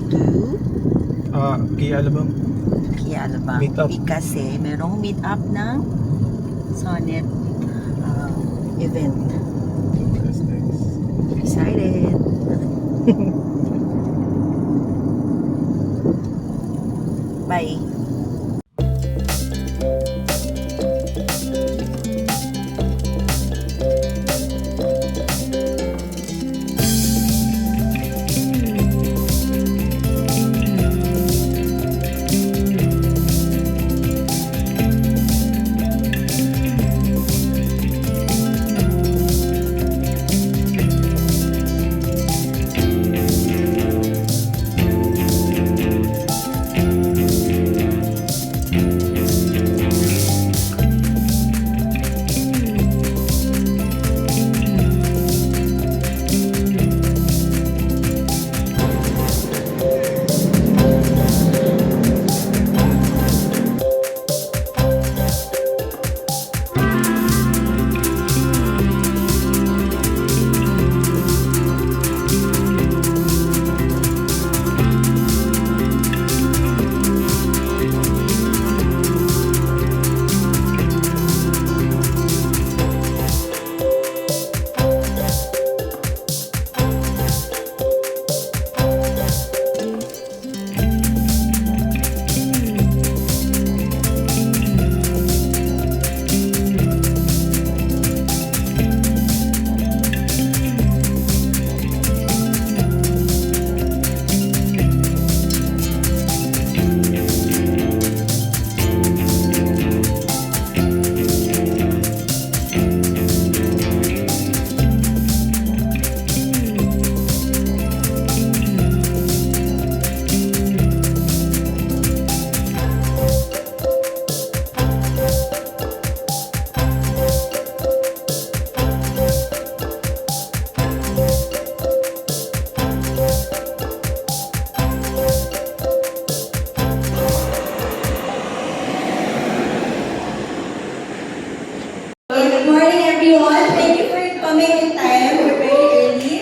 to Kia Alabang. Kia Alabang. Meet up. Kasi merong meet up ng Sonnet event. Excited. Bye. Good morning, everyone. Thank you for coming in time. We're very early.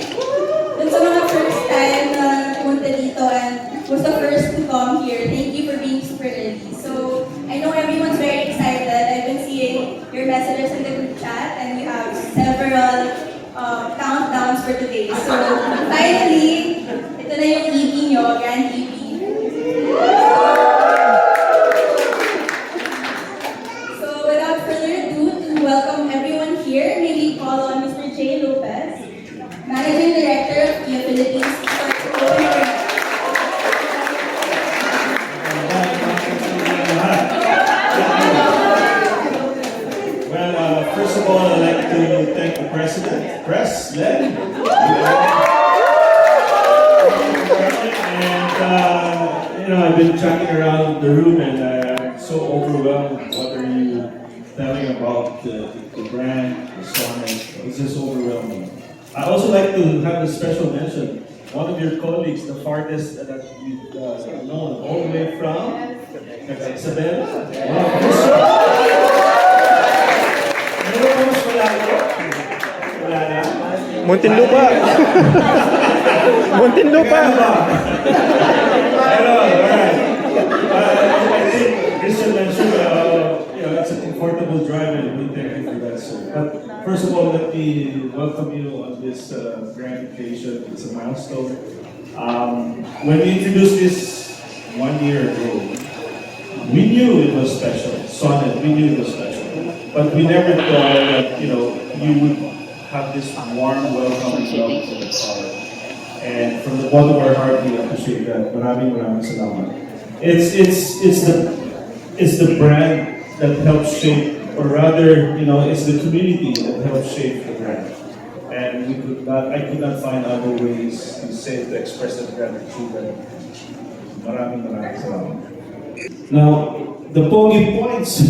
Dun sa mga first time na pumunta dito and was the first to come here, thank you for being super early. So, I know everyone's very excited. I've been seeing your messages in the group chat and we have several countdowns for today. So, finally, ito na yung EB nyo, Grand EB. So, without further ado, to welcome everyone here, may we call on Mr. Jay Lopez, Managing Director of Kia Philippines, for opening remarks. Well, first of all, I'd like to thank the President, Len, and I've been chatting around the room and I'm so overwhelmed. What are you telling about the brand, the Sonnet? It's just overwhelming. I also like to have a special mention. One of your colleagues, the farthest that we've known, all the way from Isabel. Muntinlupa. Muntinlupa. Hello, alright. I think Christian mentioned, it's a comfortable drive and we thank you for that, sir. But first of all, let me welcome you on this grand occasion. It's a milestone. When we introduced this 1 year ago, we knew it was special. Sonnet, we knew it was special. But we never thought that, you would have this warm welcome and love for the car. And from the bottom of our heart, we appreciate that. Maraming salamat. It's the brand that helps shape, or rather, it's the community that helps shape the brand. And I could not find other ways to express that gratitude. Maraming salamat. Now, the Pogi points.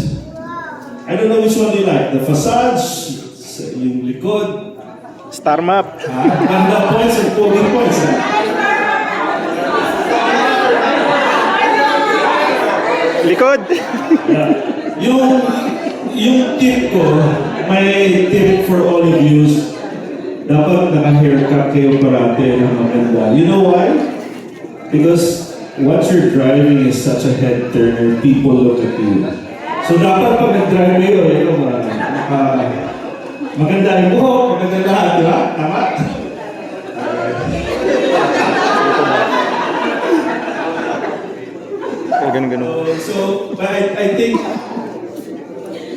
I don't know which one you like. The facades, yung likod. Star map. Ganda points and Pogi points. Likod. Yung tip ko, may tip for all of you. Dapat naka-haircut kayo parate ng maganda. You know why? Because what you're driving is such a head turner, people look at you. So dapat pag nag-drive kayo, maganda yung buhok, maganda lahat, di ba? Tama? Ganun. But I think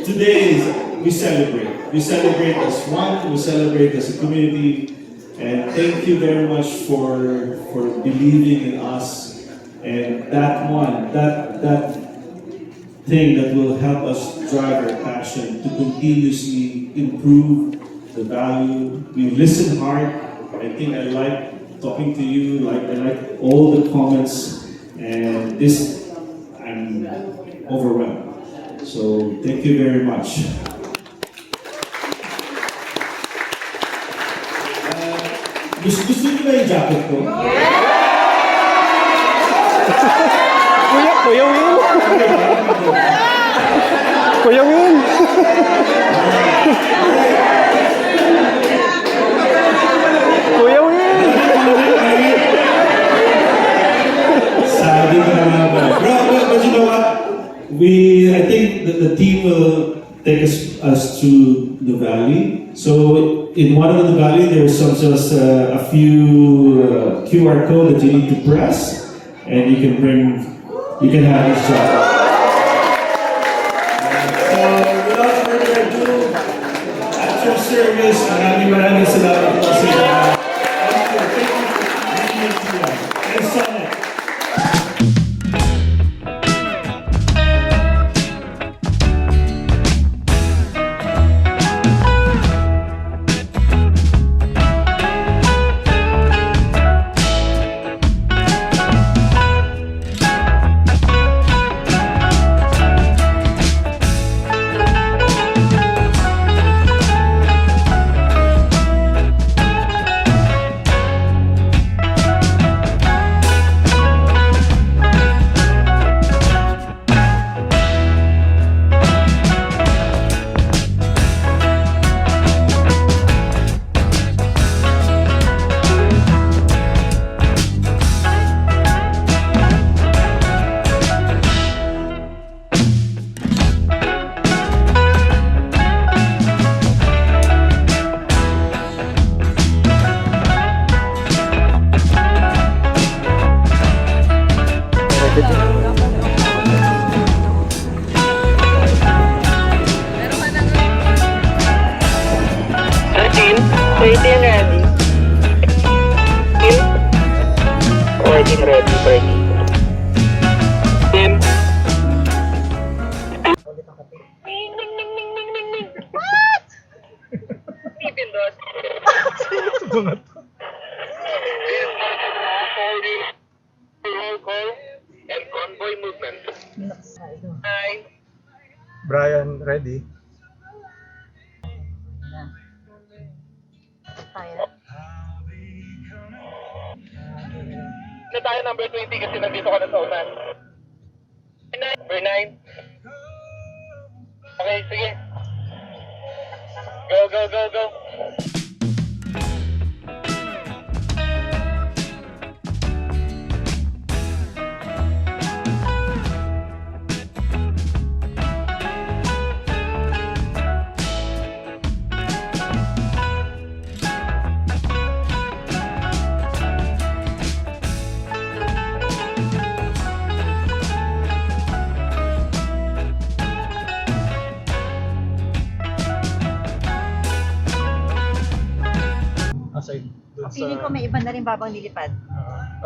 today is we celebrate. We celebrate as one, we celebrate as a community, and thank you very much for believing in us. And that thing that will help us drive our passion to continuously improve the value. We listen hard. I think I like talking to you. I like all the comments, and this I'm overwhelmed. So thank you very much. Gusto niyo ba yung jacket ko? Kuya Will! Kuya Will! Kuya Will! Sabi ko na ba? But you know what? I think that the team will take us to the valley. So in one of the valley, there's just a few QR code that you need to press, and you can have this job. So without further ado, at your service, maraming salamat po sa inyo. Thanks so much. Brian, ready? Na tayo number 20 kasi nandito ka na sa unan. Number 9. Okay, sige. Go, go, go, go. Aside dun sa... Feeling ko may iba na rin babang nilipad.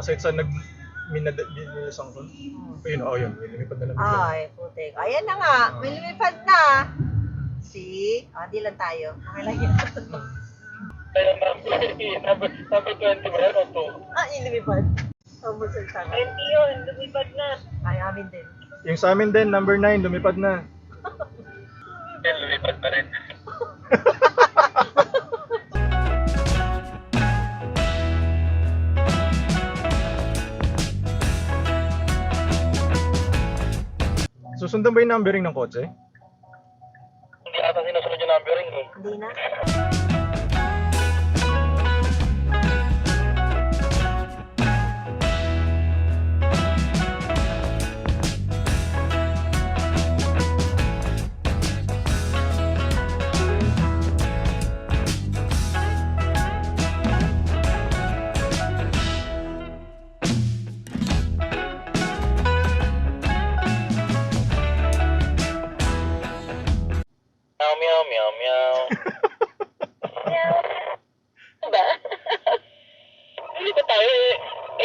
aside sa minadinilisang ko. Ayun, yun. Lumipad na lang. Ay, putik. Ayan na nga. May lumipad na. See? Di lang tayo. Okay lang yan. Kaya number 20 ba yan o 2? Yung lumipad. Almost ang tama. 20 yun, lumipad na. Ay, amin din. Yung sa amin din, number 9, lumipad na. Yan, lumipad pa rin. Susundan ba yung numbering ng kotse? Hindi ata sinusunod yung numbering eh. Hindi na.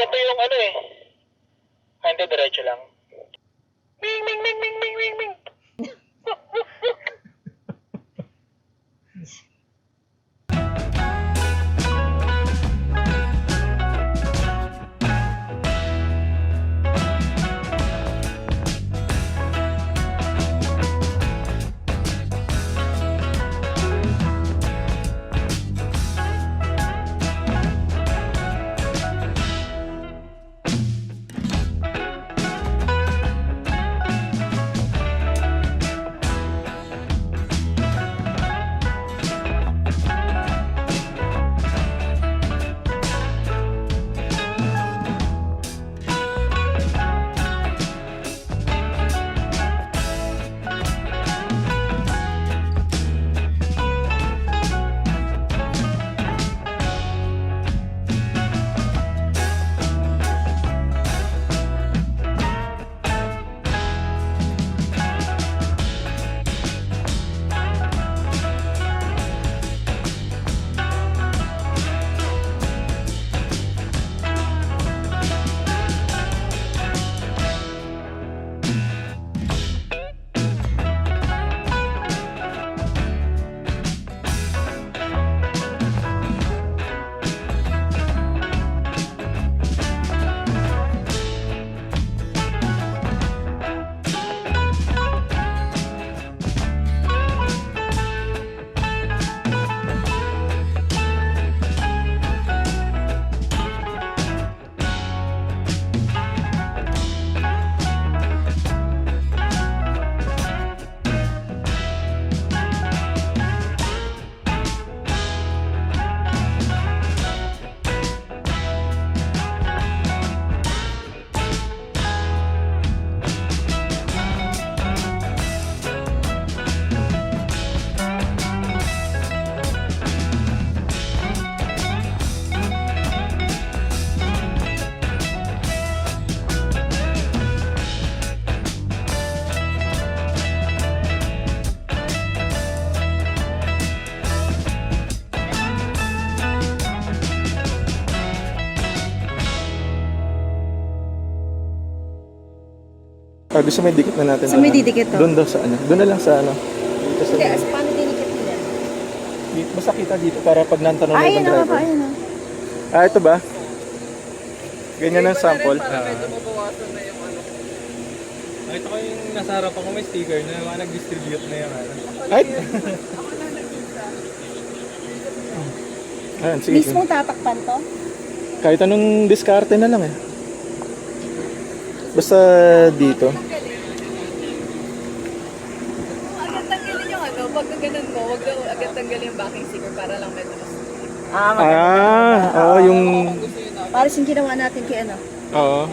ganito yung ano eh. Hindi, diretso lang. Ming, ming, ming, ming, ming, ming, ming. Gusto may dikit na natin. Sa may didikit to? Doon daw sa ano. Doon na lang sa ano. Dito sa Hindi, paano dinikit nila? Basta kita dito para pag nantanong na Ayun ibang na driver. ayun na. Ito ba? Ganyan ang sample. mabawasan na yung ano. Nakita ko yung nasa harapan ko may sticker na mga nag-distribute na yung ano. Ay! Ayan, sige. Mismong tatakpan to? Kahit anong diskarte na lang eh. Basta dito. Agad tanggalin yung ano, pag ganun mo, wag daw agad tanggalin yung backing sticker para lang medyo mas... Oo, yung... Para yung ginawa natin kay ano? Oo.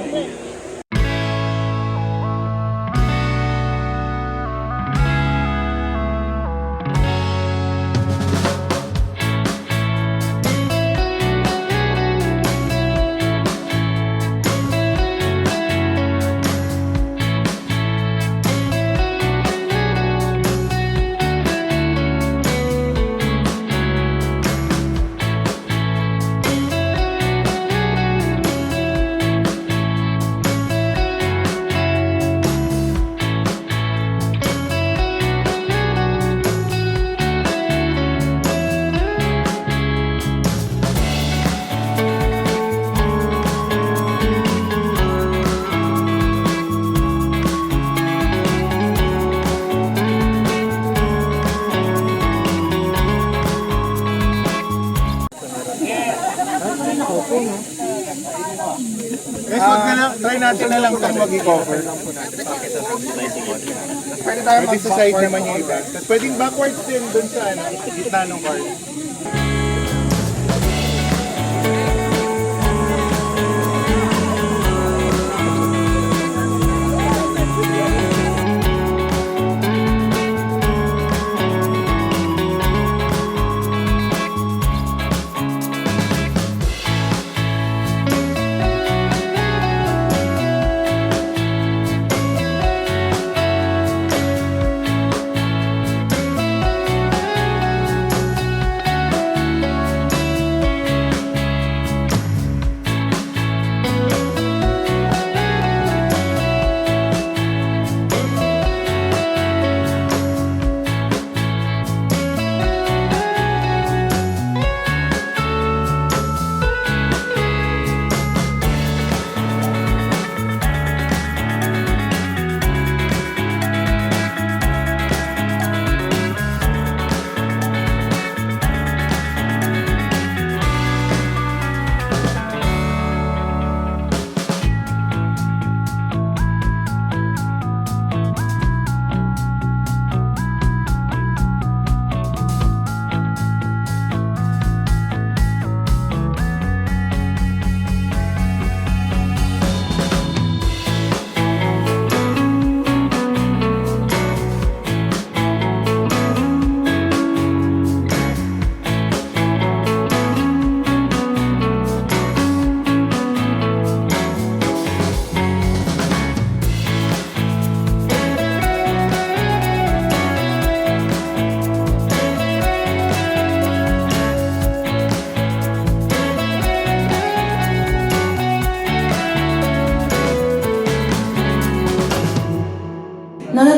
Guys, wag na lang, try natin na lang kung mag-i-cover. Pwede tayo mag-side naman yung iba. Tapos pwedeng backwards din dun sa ano, gitna ng car.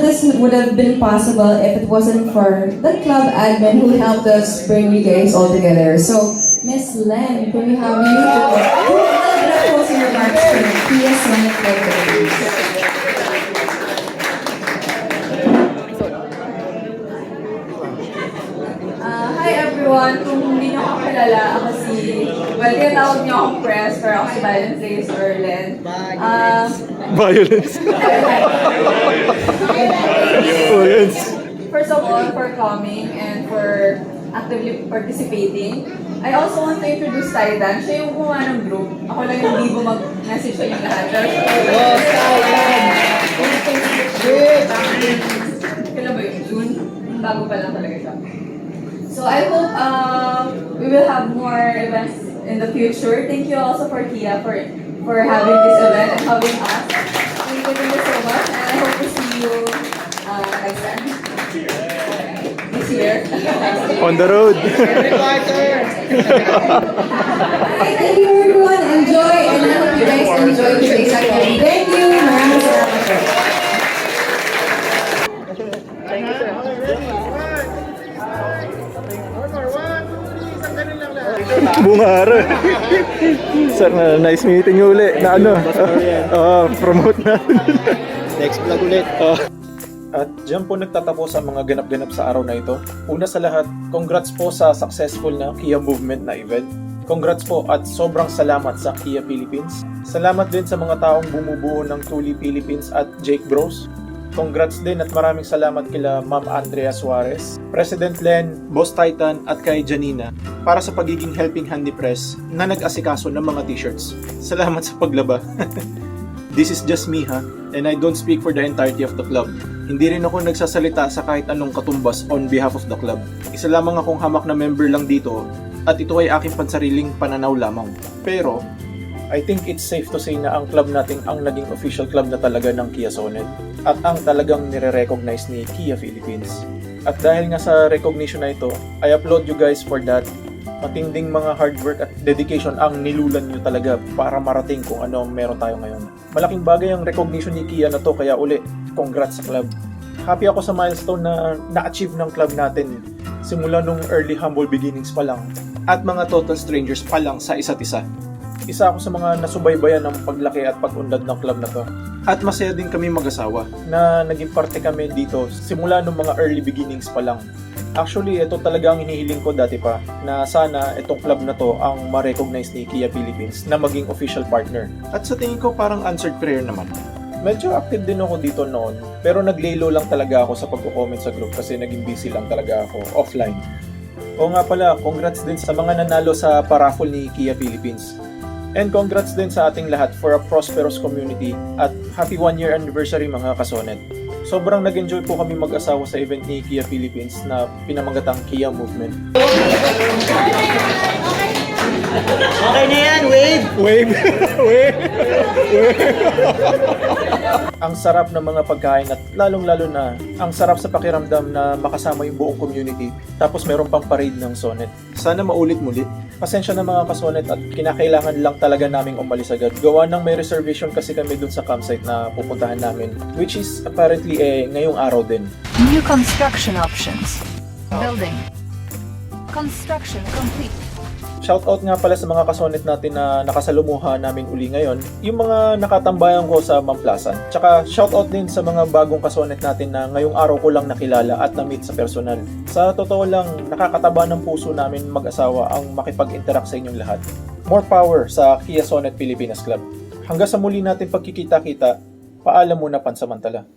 this would have been possible if it wasn't for the club admin who helped us bring you guys all together. So, Miss Len, can we have you do a little bit of closing remarks for the Kia Sonic Club Philippines? Hi everyone! Kung hindi niyo ako kilala, ako si... Well, tinatawag niyo akong press, pero ako si Violent Face or Len. Violence. Violence. First of all, for coming and for actively participating. I also want to introduce Taidan. Siya yung gumawa ng group. Ako lang yung hindi mag-message sa inyo lahat. Kailan ba yun? June? Bago pa lang talaga siya. So I hope we will have more events in the future. Thank you also for Kia for having this event and having us. Thank you so much, and I hope to see you next time. This year. On the road. Thank you everyone. Enjoy, and I hope you guys enjoy today's activity. Thank you. Maraming salamat po. Bungara. Sir, nice meeting you uli. Na ano? Promote natin. Next vlog ulit. At dyan po nagtatapos ang mga ganap-ganap sa araw na ito. Una sa lahat, congrats po sa successful na Kia Movement na event. Congrats po at sobrang salamat sa Kia Philippines. Salamat din sa mga taong bumubuo ng Tuli Philippines at Jake Bros. Congrats din at maraming salamat kila Ma'am Andrea Suarez, President Len, Boss Titan at kay Janina para sa pagiging helping hand ni Press na nag-asikaso ng mga t-shirts. Salamat sa paglaba. This is just me ha, and I don't speak for the entirety of the club. Hindi rin ako nagsasalita sa kahit anong katumbas on behalf of the club. Isa lamang akong hamak na member lang dito at ito ay aking pansariling pananaw lamang. Pero, I think it's safe to say na ang club natin ang naging official club na talaga ng Kia Sonet at ang talagang nire-recognize ni Kia Philippines. At dahil nga sa recognition na ito, I applaud you guys for that. Matinding mga hard work at dedication ang nilulan nyo talaga para marating kung ano ang meron tayo ngayon. Malaking bagay ang recognition ni Kia na to, kaya uli, congrats sa club. Happy ako sa milestone na na-achieve ng club natin simula nung early humble beginnings pa lang at mga total strangers pa lang sa isa't isa. Isa ako sa mga nasubaybayan ng paglaki at pag-unlad ng club na to. At masaya din kami mag-asawa na naging parte kami dito simula nung mga early beginnings pa lang. Actually, ito talaga ang hinihiling ko dati pa na sana itong club na to ang ma-recognize ni Kia Philippines na maging official partner. At sa tingin ko parang answered prayer naman. Medyo active din ako dito noon pero nag-lay low lang talaga ako sa pagko-comment sa group kasi naging busy lang talaga ako offline. O nga pala, congrats din sa mga nanalo sa paraffle ni Kia Philippines. And congrats din sa ating lahat for a prosperous community at happy 1-year anniversary mga kasonet. Sobrang nag-enjoy po kami mag-asawa sa event ni Kia Philippines na pinamagatang Kia Movement. Okay na yan, wave! Wave! Wave! Ang sarap ng mga pagkain at lalong-lalo na ang sarap sa pakiramdam na makasama yung buong community tapos meron pang parade ng Sonet. Sana maulit muli. Pasensya na mga kasonet at kinakailangan lang talaga naming umalis agad. Gawa ng may reservation kasi kami dun sa campsite na pupuntahan namin which is apparently ngayong araw din. New construction options. Building. Construction complete. Shoutout nga pala sa mga kasonet natin na nakasalumuha namin uli ngayon, yung mga nakatambayan ko sa Mamplasan. Tsaka shoutout din sa mga bagong kasonet natin na ngayong araw ko lang nakilala at na-meet sa personal. Sa totoo lang, nakakataba ng puso namin mag-asawa ang makipag-interact sa inyong lahat. More power sa Kia Sonet Pilipinas Club. Hanggang sa muli natin pagkikita-kita, paalam muna pansamantala.